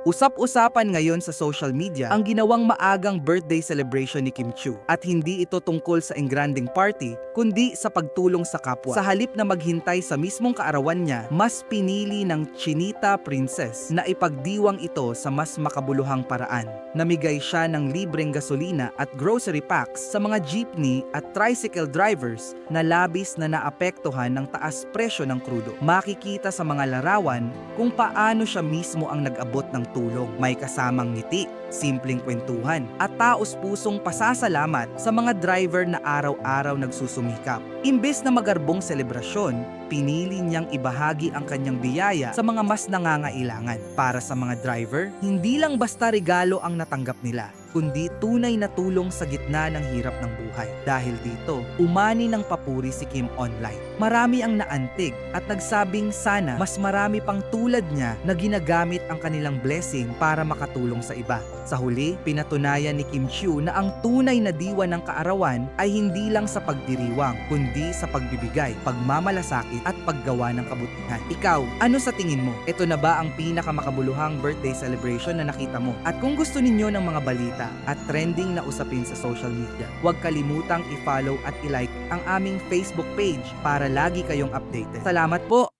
Usap-usapan ngayon sa social media ang ginawang maagang birthday celebration ni Kim Chiu. At hindi ito tungkol sa engranding party, kundi sa pagtulong sa kapwa. Sa halip na maghintay sa mismong kaarawan niya, mas pinili ng Chinita Princess na ipagdiwang ito sa mas makabuluhang paraan. Namigay siya ng libreng gasolina at grocery packs sa mga jeepney at tricycle drivers na labis na naapektuhan ng taas presyo ng krudo. Makikita sa mga larawan kung paano siya mismo ang nag-abot ng tulong. May kasamang ngiti, simpleng kwentuhan, at taos-pusong pasasalamat sa mga driver na araw-araw nagsusumikap. Imbes na magarbong selebrasyon, pinili niyang ibahagi ang kanyang biyaya sa mga mas nangangailangan. Para sa mga driver, hindi lang basta regalo ang natanggap nila, kundi tunay na tulong sa gitna ng hirap ng buhay. Dahil dito, umani ng papuri si Kim online. Marami ang naantig at nagsabing sana mas marami pang tulad niya na ginagamit ang kanilang blessing para makatulong sa iba. Sa huli, pinatunayan ni Kim Chiu na ang tunay na diwa ng kaarawan ay hindi lang sa pagdiriwang, kundi sa pagbibigay, pagmamalasakit at paggawa ng kabutihan. Ikaw, ano sa tingin mo? Ito na ba ang pinakamakabuluhang birthday celebration na nakita mo? At kung gusto ninyo ng mga balita at trending na usapin sa social media, huwag kalimutang i-follow at i-like ang aming Facebook page para lagi kayong updated. Salamat po!